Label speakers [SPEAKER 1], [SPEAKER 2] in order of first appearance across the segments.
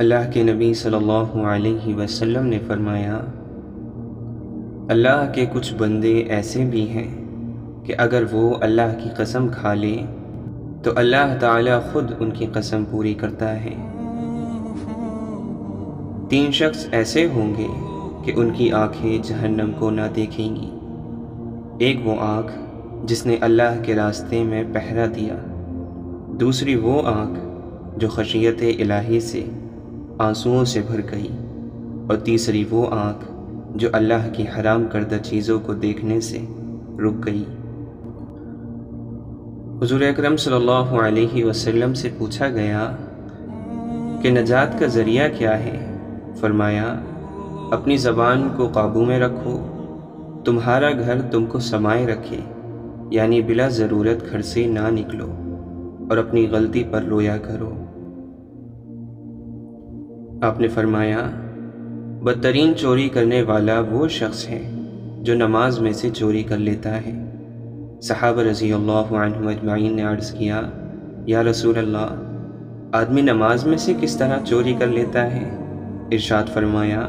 [SPEAKER 1] اللہ کے نبی صلی اللہ علیہ وسلم نے فرمایا، اللہ کے کچھ بندے ایسے بھی ہیں کہ اگر وہ اللہ کی قسم کھا لیں تو اللہ تعالیٰ خود ان کی قسم پوری کرتا ہے۔ 3 شخص ایسے ہوں گے کہ ان کی آنکھیں جہنم کو نہ دیکھیں گی۔ ایک وہ آنکھ جس نے اللہ کے راستے میں پہرا دیا، دوسری وہ آنکھ جو خشیت الہی سے آنسوؤں سے بھر گئی، اور تیسری وہ آنکھ جو اللہ کی حرام کردہ چیزوں کو دیکھنے سے رک گئی۔ حضور اکرم صلی اللہ علیہ وسلم سے پوچھا گیا کہ نجات کا ذریعہ کیا ہے؟ فرمایا، اپنی زبان کو قابو میں رکھو، تمہارا گھر تم کو سمائے رکھے، یعنی بلا ضرورت گھر سے نہ نکلو، اور اپنی غلطی پر رویا کرو۔ آپ نے فرمایا، بدترین چوری کرنے والا وہ شخص ہے جو نماز میں سے چوری کر لیتا ہے۔ صحابہ رضی اللہ عنہم اجمعین نے عرض کیا، یا رسول اللہ، آدمی نماز میں سے کس طرح چوری کر لیتا ہے؟ ارشاد فرمایا،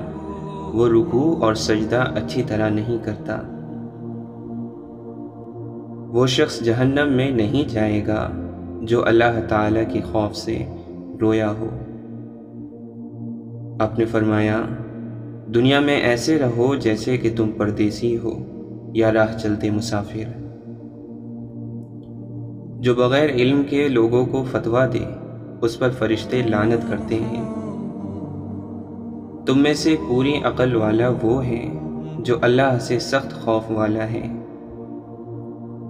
[SPEAKER 1] وہ رکوع اور سجدہ اچھی طرح نہیں کرتا۔ وہ شخص جہنم میں نہیں جائے گا جو اللہ تعالیٰ کی خوف سے رویا ہو۔ آپ نے فرمایا، دنیا میں ایسے رہو جیسے کہ تم پردیسی ہو یا راہ چلتے مسافر۔ جو بغیر علم کے لوگوں کو فتویٰ دے، اس پر فرشتے لعنت کرتے ہیں۔ تم میں سے پوری عقل والا وہ ہے جو اللہ سے سخت خوف والا ہے۔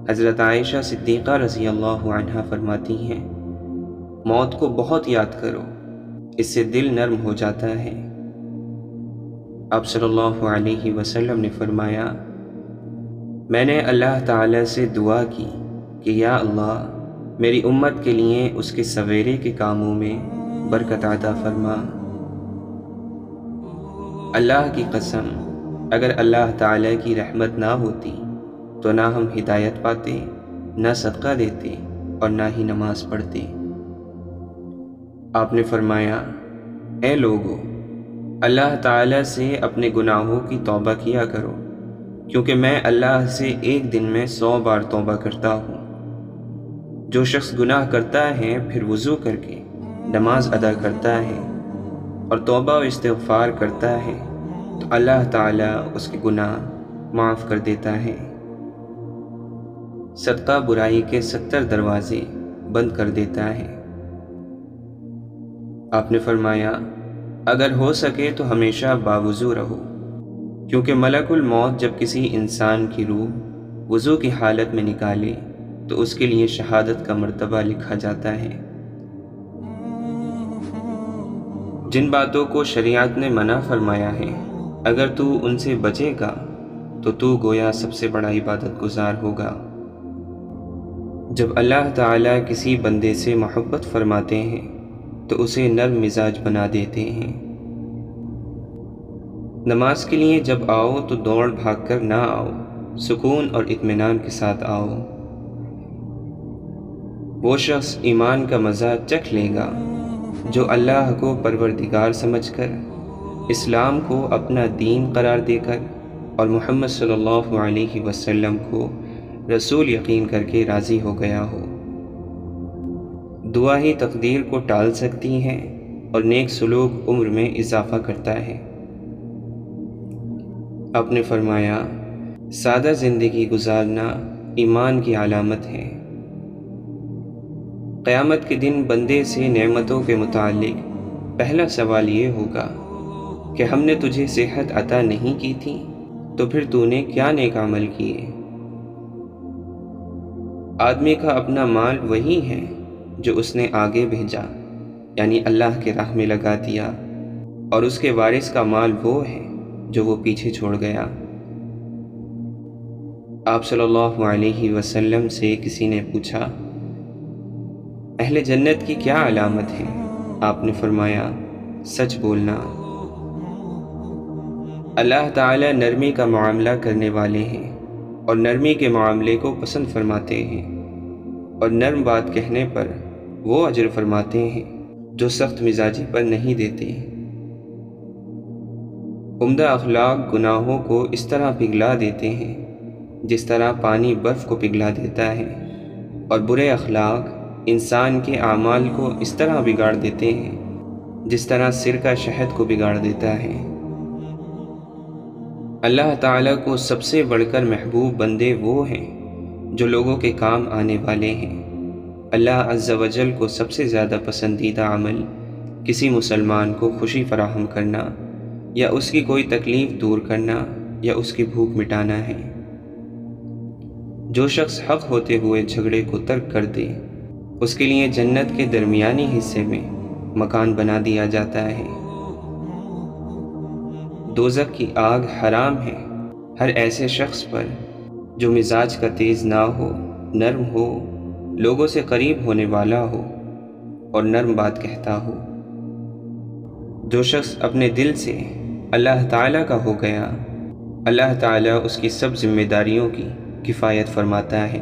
[SPEAKER 1] حضرت عائشہ صدیقہ رضی اللہ عنہا فرماتی ہیں، موت کو بہت یاد کرو، اس سے دل نرم ہو جاتا ہے۔ آپ صلی اللہ علیہ وسلم نے فرمایا، میں نے اللہ تعالیٰ سے دعا کی کہ یا اللہ، میری امت کے لیے اس کے سویرے کے کاموں میں برکت عطا فرما۔ اللہ کی قسم، اگر اللہ تعالیٰ کی رحمت نہ ہوتی تو نہ ہم ہدایت پاتے، نہ صدقہ دیتے، اور نہ ہی نماز پڑھتے۔ آپ نے فرمایا، اے لوگو، اللہ تعالیٰ سے اپنے گناہوں کی توبہ کیا کرو، کیونکہ میں اللہ سے ایک دن میں 100 بار توبہ کرتا ہوں۔ جو شخص گناہ کرتا ہے پھر وضو کر کے نماز ادا کرتا ہے اور توبہ و استغفار کرتا ہے تو اللہ تعالیٰ اس کے گناہ معاف کر دیتا ہے۔ صدقہ برائی کے 70 دروازے بند کر دیتا ہے۔ آپ نے فرمایا، اگر ہو سکے تو ہمیشہ باوضو رہو، کیونکہ ملک الموت جب کسی انسان کی روح وضو کی حالت میں نکالے تو اس کے لیے شہادت کا مرتبہ لکھا جاتا ہے۔ جن باتوں کو شریعت نے منع فرمایا ہے، اگر تو ان سے بچے گا تو گویا سب سے بڑا عبادت گزار ہوگا۔ جب اللہ تعالیٰ کسی بندے سے محبت فرماتے ہیں تو اسے نرم مزاج بنا دیتے ہیں۔ نماز کے لیے جب آؤ تو دوڑ بھاگ کر نہ آؤ، سکون اور اطمینان کے ساتھ آؤ۔ وہ شخص ایمان کا مزہ چکھ لے گا جو اللہ کو پروردگار سمجھ کر، اسلام کو اپنا دین قرار دے کر، اور محمد صلی اللہ علیہ وسلم کو رسول یقین کر کے راضی ہو گیا ہو۔ دعا ہی تقدیر کو ٹال سکتی ہے اور نیک سلوک عمر میں اضافہ کرتا ہے۔ آپ نے فرمایا، سادہ زندگی گزارنا ایمان کی علامت ہے۔ قیامت کے دن بندے سے نعمتوں کے متعلق پہلا سوال یہ ہوگا کہ ہم نے تجھے صحت عطا نہیں کی تھی تو پھر تو نے کیا نیک عمل کیے؟ آدمی کا اپنا مال وہی ہے جو اس نے آگے بھیجا، یعنی اللہ کے راہ میں لگا دیا، اور اس کے وارث کا مال وہ ہے جو وہ پیچھے چھوڑ گیا۔ آپ صلی اللہ علیہ وسلم سے کسی نے پوچھا، اہل جنت کی کیا علامت ہے؟ آپ نے فرمایا، سچ بولنا۔ اللہ تعالیٰ نرمی کا معاملہ کرنے والے ہیں اور نرمی کے معاملے کو پسند فرماتے ہیں، اور نرم بات کہنے پر وہ اجر فرماتے ہیں جو سخت مزاجی پر نہیں دیتے۔ عمدہ اخلاق گناہوں کو اس طرح پگھلا دیتے ہیں جس طرح پانی برف کو پگھلا دیتا ہے، اور برے اخلاق انسان کے اعمال کو اس طرح بگاڑ دیتے ہیں جس طرح سرکہ شہد کو بگاڑ دیتا ہے۔ اللہ تعالیٰ کو سب سے بڑھ کر محبوب بندے وہ ہیں جو لوگوں کے کام آنے والے ہیں۔ اللہ عز و جل کو سب سے زیادہ پسندیدہ عمل کسی مسلمان کو خوشی فراہم کرنا، یا اس کی کوئی تکلیف دور کرنا، یا اس کی بھوک مٹانا ہے۔ جو شخص حق ہوتے ہوئے جھگڑے کو ترک کر دے، اس کے لیے جنت کے درمیانی حصے میں مکان بنا دیا جاتا ہے۔ دوزخ کی آگ حرام ہے ہر ایسے شخص پر جو مزاج کا تیز نہ ہو، نرم ہو، لوگوں سے قریب ہونے والا ہو اور نرم بات کہتا ہو۔ جو شخص اپنے دل سے اللہ تعالیٰ کا ہو گیا، اللہ تعالیٰ اس کی سب ذمہ داریوں کی کفایت فرماتا ہے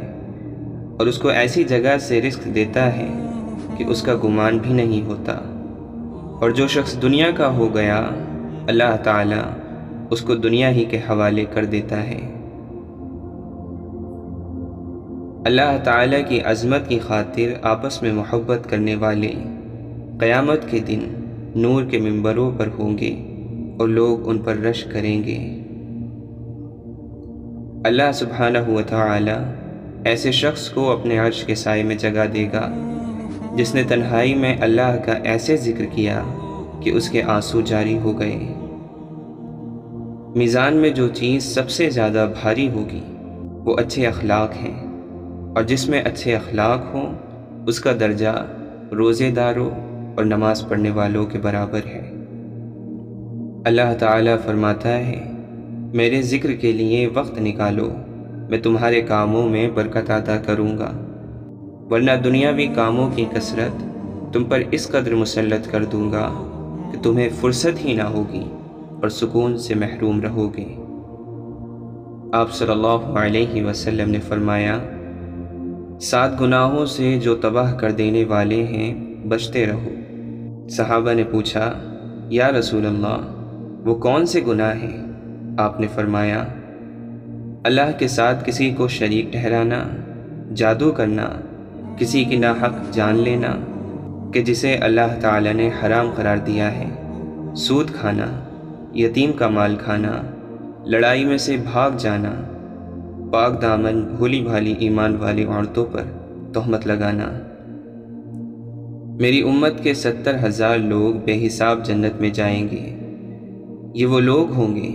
[SPEAKER 1] اور اس کو ایسی جگہ سے رزق دیتا ہے کہ اس کا گمان بھی نہیں ہوتا۔ اور جو شخص دنیا کا ہو گیا، اللہ تعالیٰ اس کو دنیا ہی کے حوالے کر دیتا ہے۔ اللہ تعالیٰ کی عظمت کی خاطر آپس میں محبت کرنے والے قیامت کے دن نور کے منبروں پر ہوں گے اور لوگ ان پر رش کریں گے۔ اللہ سبحانہ و تعالی ایسے شخص کو اپنے عرش کے سائے میں جگہ دے گا جس نے تنہائی میں اللہ کا ایسے ذکر کیا کہ اس کے آنسو جاری ہو گئے۔ میزان میں جو چیز سب سے زیادہ بھاری ہوگی وہ اچھے اخلاق ہیں، اور جس میں اچھے اخلاق ہوں اس کا درجہ روزے داروں اور نماز پڑھنے والوں کے برابر ہے۔ اللہ تعالیٰ فرماتا ہے، میرے ذکر کے لیے وقت نکالو، میں تمہارے کاموں میں برکت عطا کروں گا، ورنہ دنیاوی کاموں کی کثرت تم پر اس قدر مسلط کر دوں گا کہ تمہیں فرصت ہی نہ ہوگی اور سکون سے محروم رہو گے۔ آپ صلی اللہ علیہ وسلم نے فرمایا، 7 گناہوں سے جو تباہ کر دینے والے ہیں بچتے رہو۔ صحابہ نے پوچھا، یا رسول اللہ وہ کون سے گناہ ہیں؟ آپ نے فرمایا، اللہ کے ساتھ کسی کو شریک ٹھہرانا، جادو کرنا، کسی کی ناحق جان لینا کہ جسے اللہ تعالیٰ نے حرام قرار دیا ہے، سود کھانا، یتیم کا مال کھانا، لڑائی میں سے بھاگ جانا، پاک دامن بھولی بھالی ایمان والی عورتوں پر تہمت لگانا۔ میری امت کے 70,000 لوگ بے حساب جنت میں جائیں گے۔ یہ وہ لوگ ہوں گے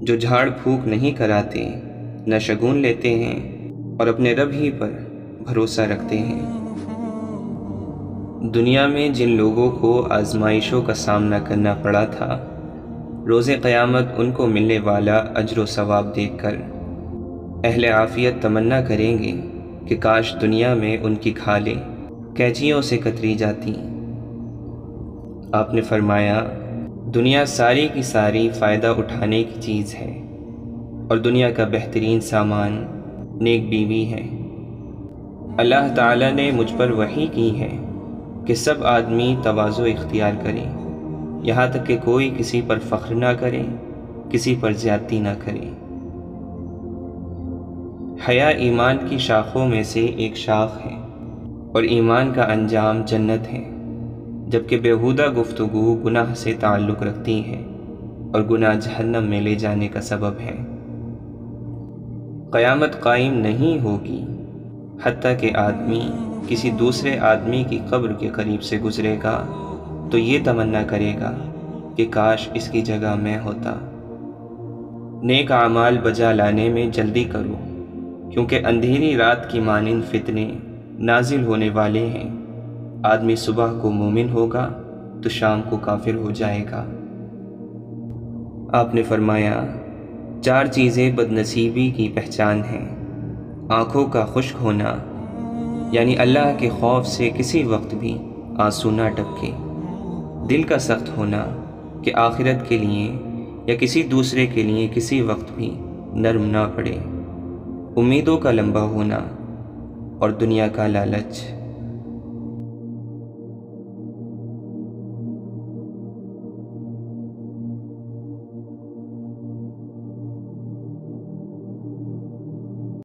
[SPEAKER 1] جو جھاڑ پھونک نہیں کراتے، نہ شگون لیتے ہیں، اور اپنے رب ہی پر بھروسہ رکھتے ہیں۔ دنیا میں جن لوگوں کو آزمائشوں کا سامنا کرنا پڑا تھا، روز قیامت ان کو ملنے والا اجر و ثواب دیکھ کر اہل عافیت تمنا کریں گے کہ کاش دنیا میں ان کی کھالیں کینچیوں سے کتری جاتی۔ آپ نے فرمایا، دنیا ساری کی ساری فائدہ اٹھانے کی چیز ہے، اور دنیا کا بہترین سامان نیک بیوی ہے۔ اللہ تعالیٰ نے مجھ پر وحی کی ہے کہ سب آدمی تواضع اختیار کریں، یہاں تک کہ کوئی کسی پر فخر نہ کرے، کسی پر زیادتی نہ کرے۔ حیا ایمان کی شاخوں میں سے ایک شاخ ہے، اور ایمان کا انجام جنت ہے، جبکہ بیہودہ گفتگو گناہ سے تعلق رکھتی ہے اور گناہ جہنم میں لے جانے کا سبب ہے۔ قیامت قائم نہیں ہوگی حتیٰ کہ آدمی کسی دوسرے آدمی کی قبر کے قریب سے گزرے گا تو یہ تمنا کرے گا کہ کاش اس کی جگہ میں ہوتا۔ نیک اعمال بجا لانے میں جلدی کرو، کیونکہ اندھیری رات کی مانند فتنے نازل ہونے والے ہیں۔ آدمی صبح کو مومن ہوگا تو شام کو کافر ہو جائے گا۔ آپ نے فرمایا، 4 چیزیں بدنصیبی کی پہچان ہیں: آنکھوں کا خشک ہونا، یعنی اللہ کے خوف سے کسی وقت بھی آنسو نہ ٹپکے، دل کا سخت ہونا کہ آخرت کے لیے یا کسی دوسرے کے لیے کسی وقت بھی نرم نہ پڑے، امیدوں کا لمبا ہونا، اور دنیا کا لالچ۔